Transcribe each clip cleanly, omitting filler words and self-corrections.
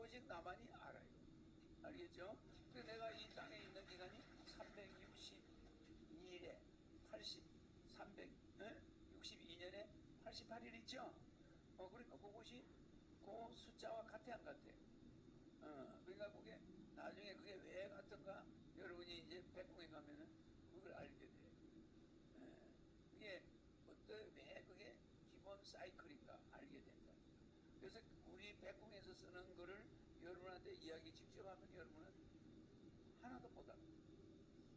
오직 나만이 알아요. 알겠죠? 그래서 내가 이 땅에 있는 기간이 362일에 362년에 88일 있죠? 그러니까 그것이 그 숫자와 같아 안 같아? 그러니까 그게 나중에 그게 왜 같은가 여러분이 이제 백궁에 가면은 그걸 알게 돼. 그게 왜 그게 기본 사이클인가 알게 된다. 그래서 우리 백궁에서 쓰는 거를 여러분한테 이야기 직접 하면 여러분은 하나도 못 알아.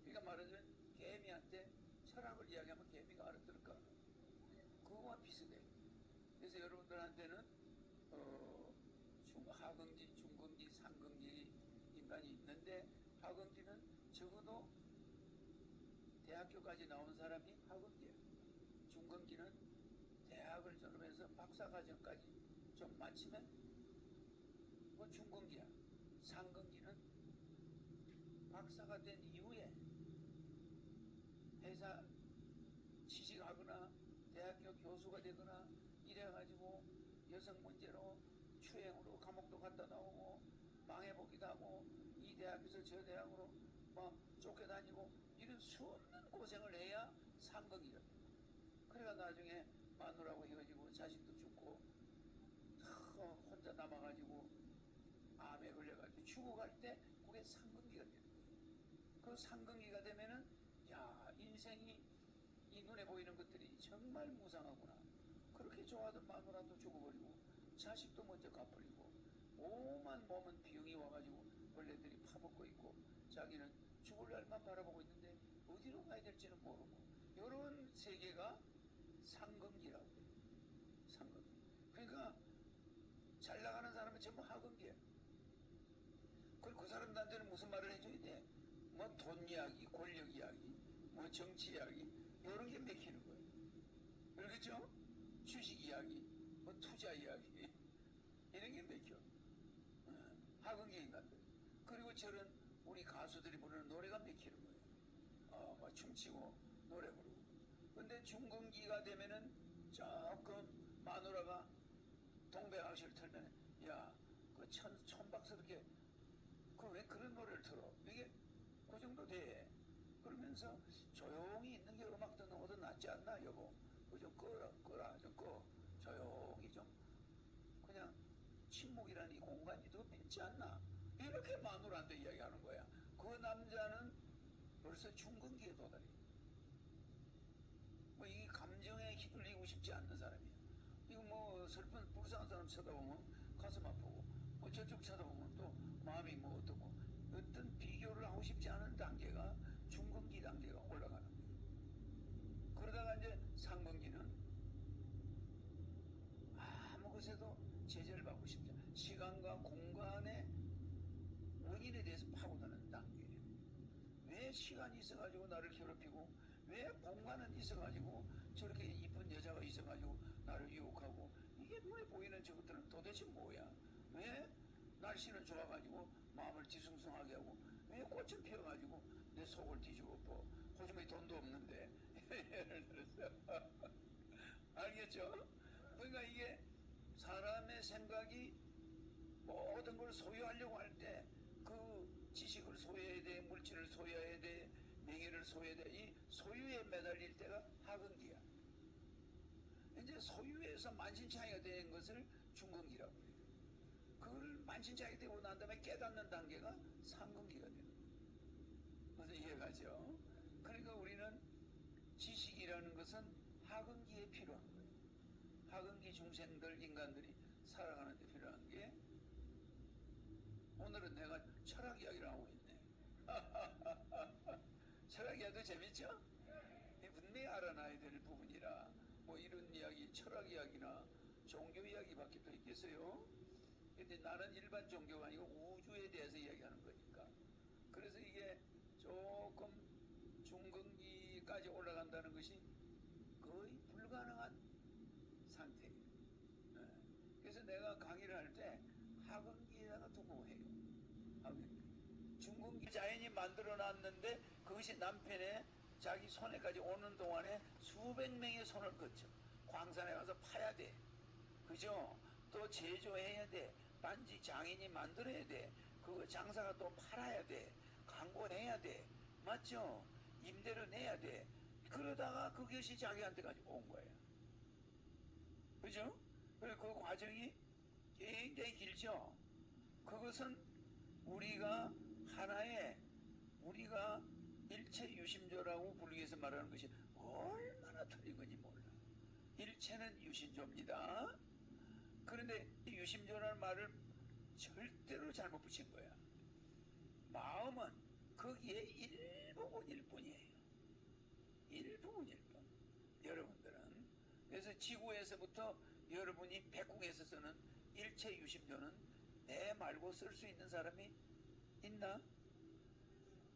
그러니까 말하자면 개미한테 철학을 이야기하면 개미가 알아들을까? 그거와 비슷해. 그래서 여러분들한테는 하경지, 중경지, 상경지 인간이 있는데 하경지는 적어도 대학교까지 나온 사람이 하경지야. 중경지는 대학을 졸업해서 박사과정까지 좀 마치면 그 중경지야. 상경지는 박사가 된 이후에 회사 취직하거나 대학교 교수가 되거나 이래가지고 여성 문제로 추행으로 감옥도 갔다 나오고 망해보기도 하고 이 대학에서 저 대학으로 막 쫓겨다니고 이런 수없는 고생을 해야 상경이라. 그래가 나중에 마누라하고 헤어지고 자식도 죽고 혼자 남아가지고 암에 걸려가지고 죽어갈 때 그게 상경기가 되는 거예요. 그 상경기가 되면은 야 인생이 이 눈에 보이는 것들이 정말 무상하구나. 그렇게 좋아하던 마누라도 죽어버리고 자식도 먼저 가버리고 오만 몸은 병이 와가지고 벌레들이 파먹고 있고 자기는 죽을 날만 바라보고 있는데 어디로 가야 될지는 모르고 이런 세계가 상경기라고 해요. 상경기. 그러니까 잘 나가는 사람은 전부 하경기야. 그 사람들한테는 무슨 말을 해줘야 돼? 뭐 돈 이야기, 권력 이야기, 뭐 정치 이야기 이런 게 맥히는 거예요. 그렇겠죠? 주식 이야기, 뭐 투자 이야기 이런 게 맥혀. 하경기 인간들. 그리고 저런 우리 가수들이 부르는 노래가 맥히는 거예요. 뭐 춤추고 노래 부르고. 근데 중경기가 되면은 조금 마누라가 동백악시를 틀면 야, 그 천박스럽게 그 왜 그런 노래를 틀어? 이게 그 정도 돼. 그러면서 조용히 있는 게 음악 듣는 것보다 낫지 않나 여보? 좀 꺼라 좀 꺼. 조용히 좀 그냥 침묵이라는 이 공간이 더 낫지 않나? 이렇게 마누라한테 이야기하는 거야. 그 남자는 벌써 중근기에 도달해. 뭐 이 감정에 휘둘리고 싶지 않는 사람이야. 이거 뭐 슬픈 불쌍한 사람 쳐다보면 가슴 아프고 뭐 저쪽 쳐다보면 또 마음이 뭐 어떻고 어떤 비교를 하고 싶지 않은 단계가 중근기 단계가 올라가는 거예요. 그러다가 이제 상근기는 아무 것에도 제재를 받고 싶지 않아. 시간과 공간의 원인에 대해서 파고드는 단계예요. 왜 시간이 있어가지고 나를 괴롭히고 왜 공간은 있어가지고 저렇게 이쁜 여자가 있어가지고 나를 유혹하고 이게 눈에 보이는 저것들은 도대체 뭐야? 왜 날씨는 좋아가지고 마음을 뒤숭숭하게 하고 왜 꽃은 피어가지고 내 속을 뒤집어 엎어 호주머니 돈도 없는데 예를 들어서 알겠죠? 그러니까 이게 사람의 생각이 모든 걸 소유하려고 할 때 그 지식을 소유해야 돼, 물질을 소유해야 돼, 명예를 소유해야 돼. 이 소유에 매달릴 때가 하근기야. 이제 소유에서 만신창이가 된 것을 중근기라고 해요. 그걸 만신창이 되고 난 다음에 깨닫는 단계가 상근기가 되는 거예요. 그래서 이해가죠? 그러니까 우리는 지식이라는 것은 하근기에 필요한 거예요. 하근기 중생들, 인간들이 살아가는 데 필요한 게 오늘은 내가 철학 이야기를 하고 있네. 철학 이야기도 재밌죠? 분명히 알아놔야 될 부분이라 뭐 이런 이야기, 철학 이야기나 종교 이야기밖에 더 있겠어요? 근데 나는 일반 종교가 아니고 우주에 대해서 이야기하는 거니까. 그래서 이게 조금 중근기까지 올라간다는 것이 거의 불가능한 상태예요. 그래서 내가 강의를 할 때 하근기에다가 두고 해요. 하근기. 중근기 자연이 만들어 놨는데 그것이 남편의 자기 손에까지 오는 동안에 수백 명의 손을 거쳐. 광산에 가서 파야 돼. 그죠? 또 제조해야 돼. 반지 장인이 만들어야 돼. 그거 장사가 또 팔아야 돼. 광고해야 돼. 맞죠? 임대료 내야 돼. 그러다가 그것이 자기한테까지 온 거예요. 그죠? 그리고 그 과정이 굉장히 길죠. 그것은 우리가 하나의 우리가 일체 유심조라고 불리에서 말하는 것이 얼마나 틀린 건지 몰라. 일체는 유심조입니다. 그런데 이 유심조라는 말을 절대로 잘못 붙인 거야. 마음은 거기에 일부분일 뿐이에요. 일부분일 뿐. 여러분들은 그래서 지구에서부터 여러분이 백궁에서 쓰는 일체 유심조는 내 말고 쓸 수 있는 사람이 있나?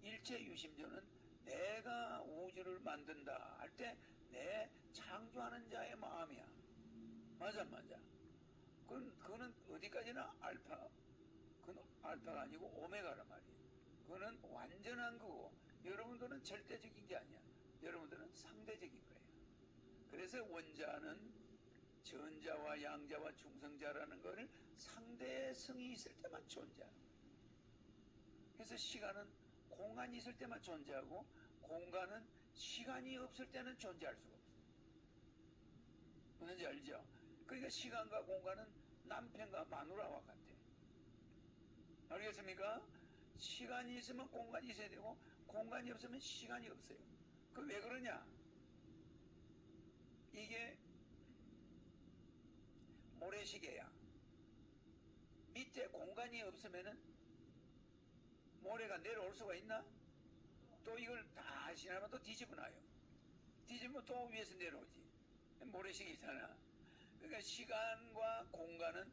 일체 유심조는 내가 우주를 만든다 할 때 내 창조하는 자의 마음이야. 맞아. 그거는 어디까지나 알파. 그건 알파가 아니고 오메가란 말이에요. 그거는 완전한 거고 여러분들은 절대적인 게 아니야. 여러분들은 상대적인 거예요. 그래서 원자는 전자와 양자와 중성자라는 것을 상대성이 있을 때만 존재하는 거예요. 그래서 시간은 공간이 있을 때만 존재하고 공간은 시간이 없을 때는 존재할 수가 없어요. 무슨지 알죠? 그러니까 시간과 공간은 남편과 마누라와 같아. 알겠습니까? 시간이 있으면 공간이 있어야 되고 공간이 없으면 시간이 없어요. 그 왜 그러냐? 이게 모래시계야. 밑에 공간이 없으면은 모래가 내려올 수가 있나? 또 이걸 다시 하면 또 뒤집어 놔요. 뒤집으면 또 위에서 내려오지. 모래시계잖아. 그러니까 시간과 공간은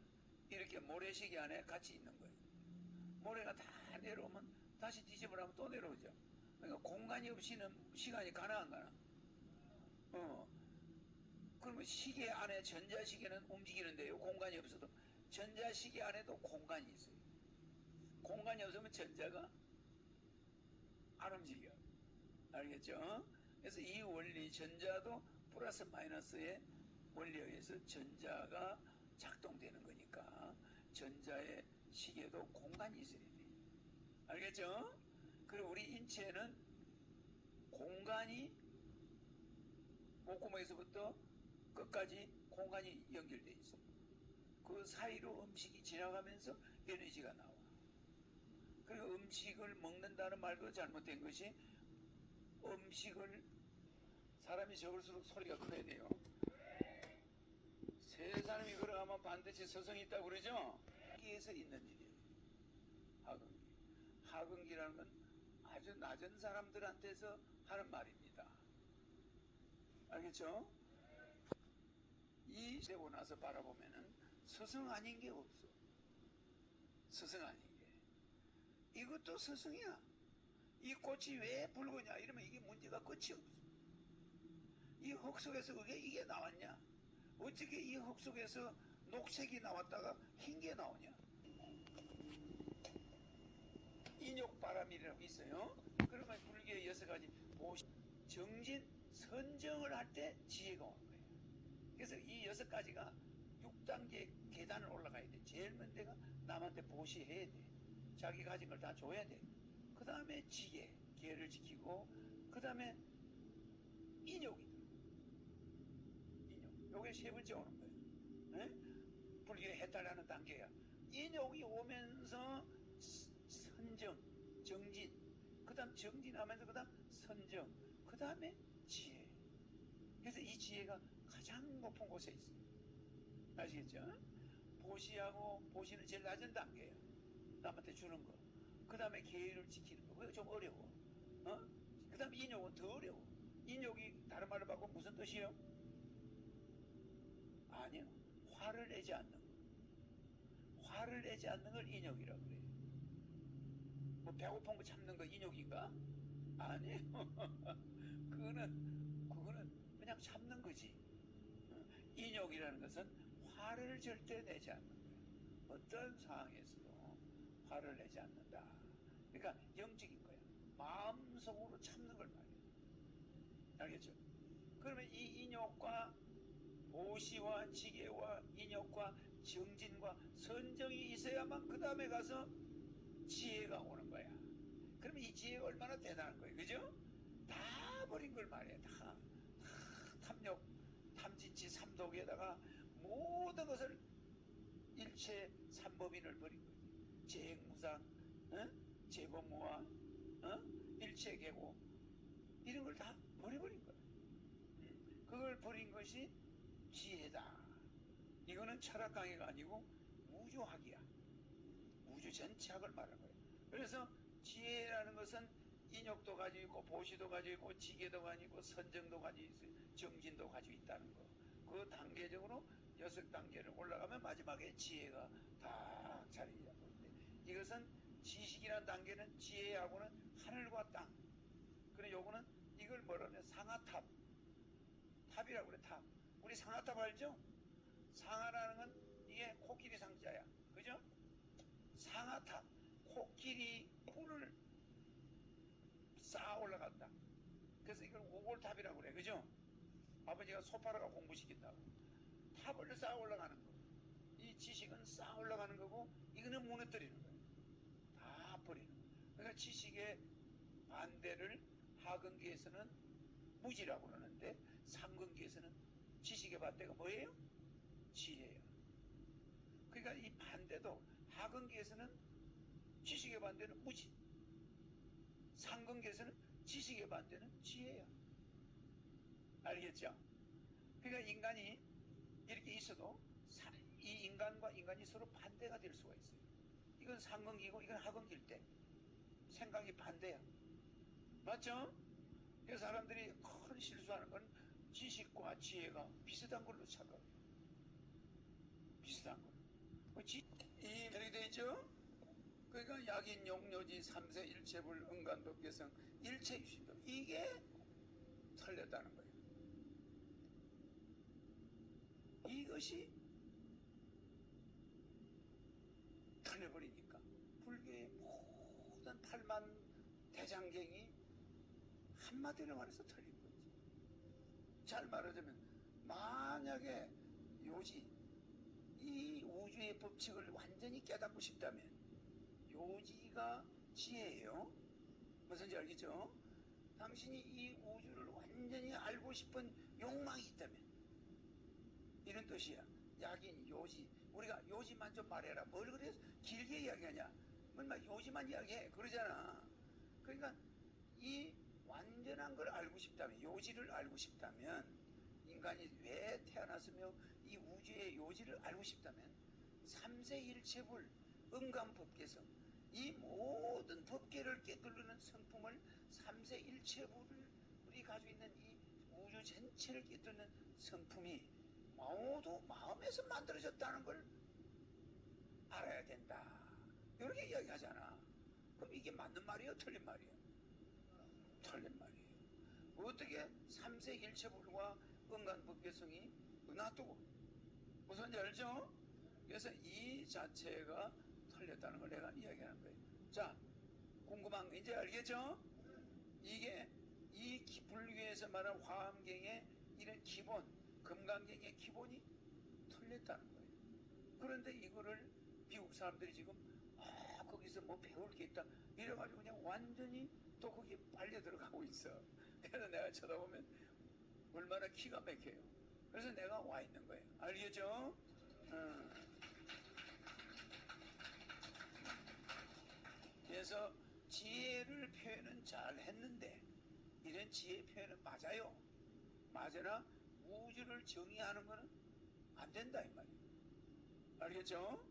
이렇게 모래시계 안에 같이 있는 거예요. 모래가 다 내려오면 다시 뒤집어 놔면 또 내려오죠. 그러니까 공간이 없이는 시간이 가나 안 가나? 그러면 시계 안에 전자시계는 움직이는데요. 공간이 없어도 전자시계 안에도 공간이 있어요. 공간이 없으면 전자가 안 움직여. 알겠죠? 그래서 이 원리 전자도 플러스 마이너스의 원리에 의해서 전자가 작동되는 거니까 전자의 시계도 공간이 있어야 돼. 알겠죠? 그리고 우리 인체는 공간이 목구멍에서부터 끝까지 공간이 연결되어 있어. 그 사이로 음식이 지나가면서 에너지가 나와. 그리고 음식을 먹는다는 말도 잘못된 것이 음식을 사람이 적을수록 소리가 커야 돼요. 세 사람이 걸어가면 반드시 서성이 있다고 그러죠? 하기에서 있는 일이에요. 하근기. 하근기라는 건 아주 낮은 사람들한테서 하는 말입니다. 알겠죠? 이 되고 나서 바라보면은 스승 아닌 게 없어. 스승 아닌 게. 이것도 스승이야. 이 꽃이 왜 붉으냐 이러면 이게 문제가 끝이 없어. 이 흙 속에서 이게 나왔냐? 어떻게 이 흙 속에서 녹색이 나왔다가 흰 게 나오냐? 인욕바람이라고 있어요. 그러면 불교의 6가지 보시, 정진, 선정을 할 때 지혜가 오는 거예요. 그래서 이 6가지가 6단계 계단을 올라가야 돼. 제일 먼저 내가 남한테 보시해야 돼. 자기 가진 걸 다 줘야 돼. 그 다음에 지혜, 계를 지키고, 그 다음에 인욕이 들어. 인욕. 요게 3번째 오는 거예요. 네? 불교에 해탈하는 단계야. 인욕이 오면서 선정, 정진, 그 다음 정진하면서 그 다음 선정, 그 다음에 지혜. 그래서 이 지혜가 가장 높은 곳에 있어요. 아시겠죠? 보시하고 보시는 제일 낮은 단계예요. 남한테 주는 거. 그 다음에 계율을 지키는 거. 그거 좀 어려워. 그 다음에 인욕은 더 어려워. 인욕이 다른 말로 바꾸면 무슨 뜻이에요? 아니요. 화를 내지 않는 거. 화를 내지 않는 걸 인욕이라고 그래요. 뭐 배고픈 거 참는 거 인욕인가? 아니에요. 그거는 그냥 참는 거지. 인욕이라는 것은 화를 절대 내지 않는 거예요. 어떤 상황에서도 화를 내지 않는다. 그러니까 영적인 거야. 마음속으로 참는 걸 말이에요. 알겠죠? 그러면 이 인욕과 보시와 지혜와 인욕과 정진과 선정이 있어야만 그 다음에 가서 지혜가 오는 거야. 그러면 이 지혜가 얼마나 대단한 거예요, 그죠? 다 버린 걸 말이야. 다 탐욕, 탐진치, 삼독에다가 모든 것을 일체 삼법인을 버린 거지. 재행무상, 재고무화, 일체계고 이런 걸 다 버려버린 거야. 그걸 버린 것이 지혜다. 이거는 철학 강의가 아니고 우주학이야. 우주 전체학을 말하는 거예요. 그래서 지혜라는 것은 인욕도 가지고 있고 보시도 가지고 있고 지계도 가지고 있고 선정도 가지고 있어요. 정진도 가지고 있다는 거. 그 단계적으로 6단계를 올라가면 마지막에 지혜가 다 자리 잡는데, 이것은 지식이라는 단계는 지혜하고는 하늘과 땅. 그래 요거는 이걸 뭐라 하냐, 상하탑. 탑이라고 그래, 탑. 우리 상하탑 알죠? 상하라는 건 이게 코끼리 상자야, 그죠? 상하탑. 코끼리 뿔을 쌓아 올라간다. 그래서 이걸 오골탑이라고 그래, 그죠? 아버지가 소파라가 공부시킨다고. 탑을 쌓아 올라가는 거. 이 지식은 쌓아 올라가는 거고, 이거는 무너뜨리는 거예요. 다 버리는 거예요. 그러니까 지식의 반대를 하근기에서는 무지라고 그러는데, 상근기에서는 지식의 반대가 뭐예요? 지혜예요. 그러니까 이 반대도 하근기에서는 지식의 반대는 무지, 상근기에서는 지식의 반대는 지혜야. 알겠죠? 그러니까 인간이 이렇게 있어도 이 인간과 인간이 서로 반대가 될 수가 있어요. 이건 상근기고 이건 하근기일 때 생각이 반대야. 맞죠? 그래서 사람들이 큰 실수하는 건 지식과 지혜가 비슷한 걸로 착각해요. 비슷한 걸로. 이 이렇게 되어 있죠? 그러니까 약인 용료지 삼세 일체불 응간법계성 일체유심도, 이게 틀렸다는 거예요. 이것이 틀려버리니까 불교의 모든 8만 대장경이 한마디로 말해서 틀린 거지. 잘 말하자면 만약에 요지, 이 우주의 법칙을 완전히 깨닫고 싶다면 요지가 지혜예요. 무슨지 알겠죠? 당신이 이 우주를 완전히 알고 싶은 욕망이 있다면, 이런 뜻이야. 약인 요지. 우리가 요지만 좀 말해라. 뭘 그래 길게 이야기하냐? 맨날 요지만 이야기해 그러잖아. 그러니까 이 완전한 걸 알고 싶다면, 요지를 알고 싶다면, 인간이 왜 태어났으며 이 우주의 요지를 알고 싶다면 삼세일체불 음감법계성, 이 모든 법계를 깨뚫는 성품을, 삼세일체불을 우리 가지고 있는 이 우주 전체를 깨뚫는 성품이 모두 마음에서 만들어졌다는 걸 알아야 된다. 이렇게 이야기하잖아. 그럼 이게 맞는 말이에요? 틀린 말이에요? 틀린 말이에요. 어떻게 삼세일체불과 음간법계성이 놔두고, 무슨지 알죠? 그래서 이 자체가 틀렸다는 걸 내가 이야기하는 거예요. 자, 궁금한 거 이제 알겠죠? 이게 이 불교에서 말하는 화엄경의 이런 기본, 금강경의 기본이 틀렸다는 거예요. 그런데 이거를 미국 사람들이 지금 거기서 뭐 배울 게 있다 이래가지고 그냥 완전히 또 거기에 빨려 들어가고 있어. 그래서 내가 쳐다보면 얼마나 기가 막혀요. 그래서 내가 와 있는 거예요. 알겠죠? 그래서 지혜를 표현은 잘 했는데, 이런 지혜 표현은 맞아요. 맞으나 우주를 정의하는 거는 안 된다 이 말이에요. 알겠죠?